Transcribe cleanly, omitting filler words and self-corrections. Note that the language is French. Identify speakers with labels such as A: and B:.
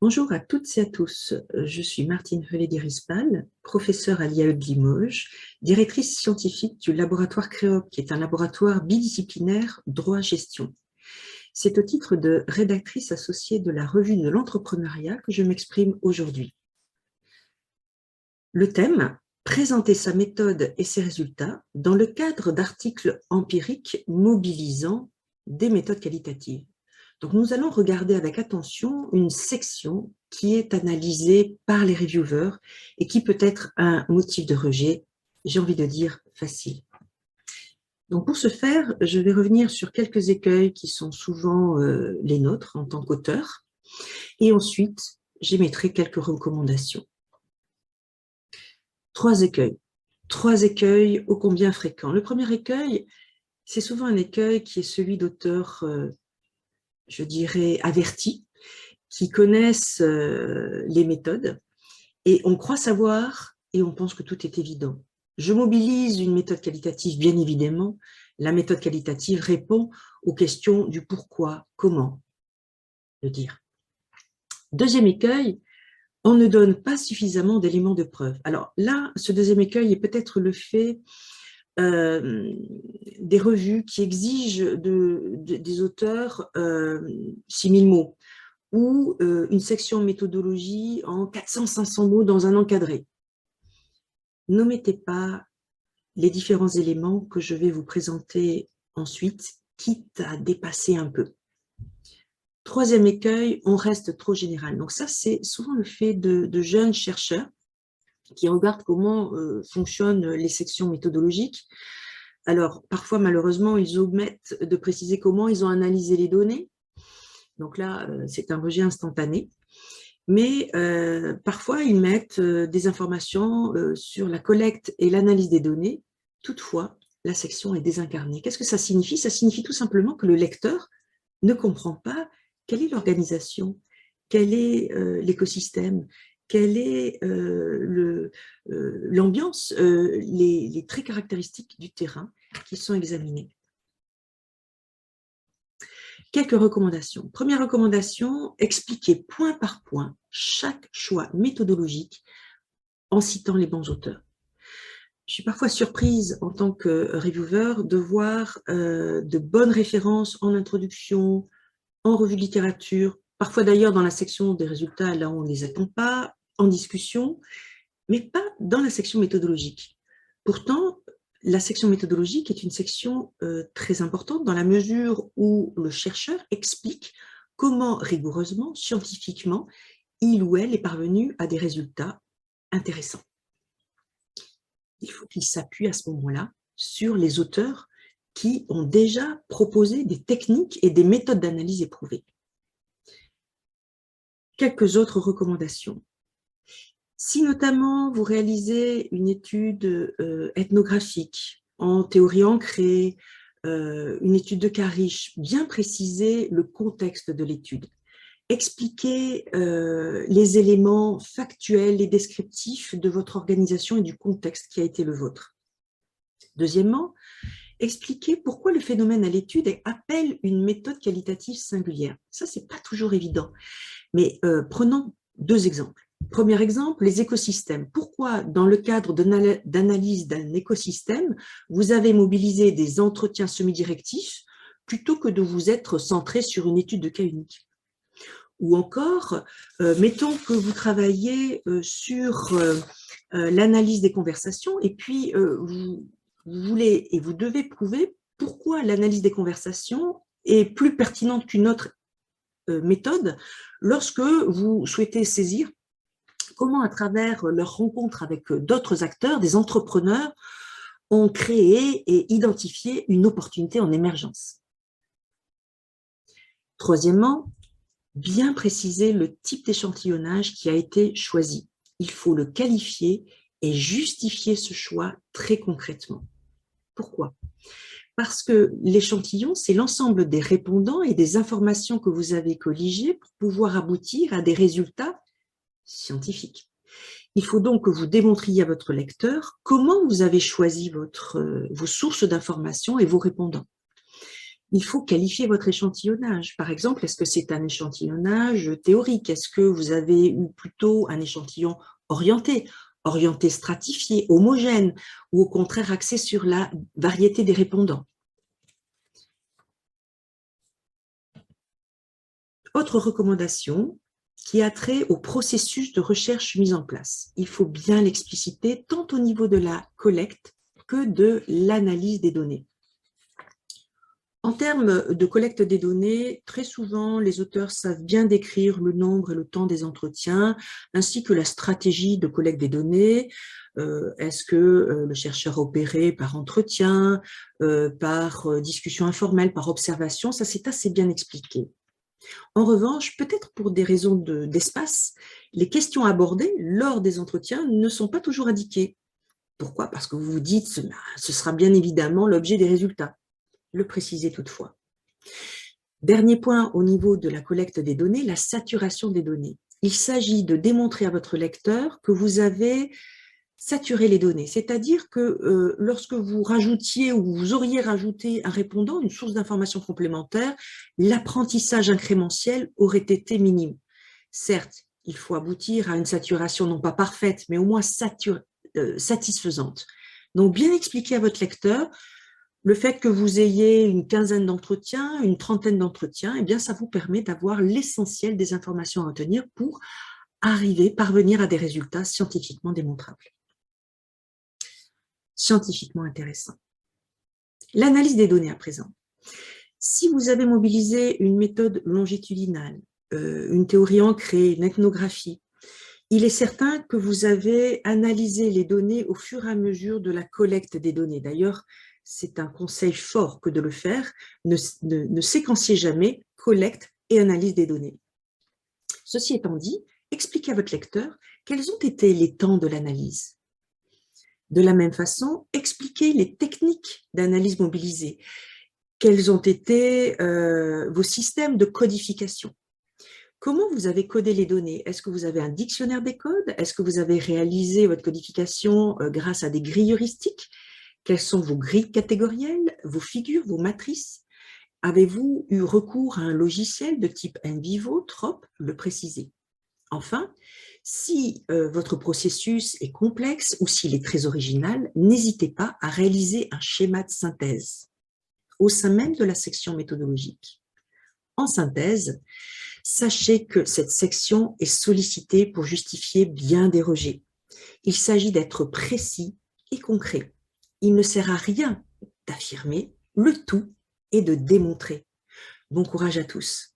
A: Bonjour à toutes et à tous, je suis Martine Velay-Dirispal, professeure à l'IAE de Limoges, directrice scientifique du laboratoire CREOP, qui est un laboratoire bidisciplinaire droit-gestion. C'est au titre de rédactrice associée de la revue de l'entrepreneuriat que je m'exprime aujourd'hui. Le thème, présenter sa méthode et ses résultats dans le cadre d'articles empiriques mobilisant des méthodes qualitatives. Donc, nous allons regarder avec attention une section qui est analysée par les reviewers et qui peut être un motif de rejet, j'ai envie de dire facile. Donc, pour ce faire, je vais revenir sur quelques écueils qui sont souvent les nôtres en tant qu'auteur, et ensuite, j'émettrai quelques recommandations. Trois écueils ô combien fréquents. Le premier écueil, c'est souvent un écueil qui est celui d'auteurs, je dirais, avertis, qui connaissent les méthodes, et on croit savoir et on pense que tout est évident. Je mobilise une méthode qualitative, bien évidemment. La méthode qualitative répond aux questions du pourquoi, comment le dire. Deuxième écueil, on ne donne pas suffisamment d'éléments de preuve. Alors là, ce deuxième écueil est peut-être le fait des revues qui exigent des auteurs 6000 mots ou une section méthodologie en 400-500 mots dans un encadré. N'omettez pas les différents éléments que je vais vous présenter ensuite, quitte à dépasser un peu. Troisième écueil, on reste trop général. Donc ça, c'est souvent le fait de jeunes chercheurs qui regardent comment fonctionnent les sections méthodologiques. Alors, parfois, malheureusement, ils omettent de préciser comment ils ont analysé les données. Donc là, c'est un rejet instantané. Mais parfois, ils mettent des informations sur la collecte et l'analyse des données. Toutefois, la section est désincarnée. Qu'est-ce que ça signifie? Ça signifie tout simplement que le lecteur ne comprend pas quelle est l'organisation, quel est l'écosystème, quelle est l'ambiance, les traits caractéristiques du terrain qui sont examinés. Quelques recommandations. Première recommandation, expliquer point par point chaque choix méthodologique en citant les bons auteurs. Je suis parfois surprise en tant que reviewer de voir de bonnes références en introduction, en revue de littérature, parfois d'ailleurs dans la section des résultats, là où on ne les attend pas, en discussion, mais pas dans la section méthodologique. Pourtant, la section méthodologique est une section très importante dans la mesure où le chercheur explique comment rigoureusement, scientifiquement, il ou elle est parvenu à des résultats intéressants. Il faut qu'il s'appuie à ce moment-là sur les auteurs qui ont déjà proposé des techniques et des méthodes d'analyse éprouvées. Quelques autres recommandations. Si notamment vous réalisez une étude ethnographique en théorie ancrée, une étude de Karish, bien préciser le contexte de l'étude. Expliquer les éléments factuels et descriptifs de votre organisation et du contexte qui a été le vôtre. Deuxièmement, expliquer pourquoi le phénomène à l'étude appelle une méthode qualitative singulière. Ça, ce n'est pas toujours évident. Mais prenons deux exemples. Premier exemple, les écosystèmes. Pourquoi, dans le cadre d'analyse d'un écosystème, vous avez mobilisé des entretiens semi-directifs plutôt que de vous être centré sur une étude de cas unique? Ou encore, mettons que vous travaillez sur l'analyse des conversations et puis vous voulez et vous devez prouver pourquoi l'analyse des conversations est plus pertinente qu'une autre méthode lorsque vous souhaitez saisir comment, à travers leur rencontre avec d'autres acteurs, des entrepreneurs, ont créé et identifié une opportunité en émergence. Troisièmement, bien préciser le type d'échantillonnage qui a été choisi. Il faut le qualifier et justifier ce choix très concrètement. Pourquoi? Parce que l'échantillon, c'est l'ensemble des répondants et des informations que vous avez colligées pour pouvoir aboutir à des résultats scientifiques. Il faut donc que vous démontriez à votre lecteur comment vous avez choisi vos sources d'informations et vos répondants. il faut qualifier votre échantillonnage. Par exemple, est-ce que c'est un échantillonnage théorique? Est-ce que vous avez eu plutôt un échantillon orienté, stratifié, homogène, ou au contraire axé sur la variété des répondants? Autre recommandation qui a trait au processus de recherche mis en place. Il faut bien l'expliciter tant au niveau de la collecte que de l'analyse des données. En termes de collecte des données, très souvent, les auteurs savent bien décrire le nombre et le temps des entretiens, ainsi que la stratégie de collecte des données. Est-ce que le chercheur a opéré par entretien, par discussion informelle, par observation? Ça, c'est assez bien expliqué. En revanche, peut-être pour des raisons d'espace, les questions abordées lors des entretiens ne sont pas toujours indiquées. Pourquoi? Parce que vous vous dites, ce sera bien évidemment l'objet des résultats. Le préciser toutefois. Dernier point au niveau de la collecte des données, la saturation des données. Il s'agit de démontrer à votre lecteur que vous avez saturé les données, c'est-à-dire que lorsque vous rajoutiez ou vous auriez rajouté un répondant, une source d'information complémentaire, l'apprentissage incrémentiel aurait été minime. Certes, il faut aboutir à une saturation non pas parfaite, mais au moins satisfaisante. Donc, bien expliquer à votre lecteur le fait que vous ayez une quinzaine d'entretiens, une trentaine d'entretiens, eh bien, ça vous permet d'avoir l'essentiel des informations à retenir pour parvenir à des résultats scientifiquement démontrables. Scientifiquement intéressants. L'analyse des données à présent. Si vous avez mobilisé une méthode longitudinale, une théorie ancrée, une ethnographie, il est certain que vous avez analysé les données au fur et à mesure de la collecte des données. D'ailleurs, c'est un conseil fort que de le faire. Ne séquenciez jamais collecte et analyse des données. Ceci étant dit, expliquez à votre lecteur quels ont été les temps de l'analyse. De la même façon, expliquez les techniques d'analyse mobilisées. Quels ont été vos systèmes de codification? Comment vous avez codé les données? Est-ce que vous avez un dictionnaire des codes? Est-ce que vous avez réalisé votre codification grâce à des grilles heuristiques? Quelles sont vos grilles catégorielles, vos figures, vos matrices? Avez-vous eu recours à un logiciel de type NVivo, TROP? Le préciser. Enfin, si votre processus est complexe ou s'il est très original, n'hésitez pas à réaliser un schéma de synthèse au sein même de la section méthodologique. En synthèse, sachez que cette section est sollicitée pour justifier bien des rejets. Il s'agit d'être précis et concret. Il ne sert à rien d'affirmer, le tout est de démontrer. Bon courage à tous.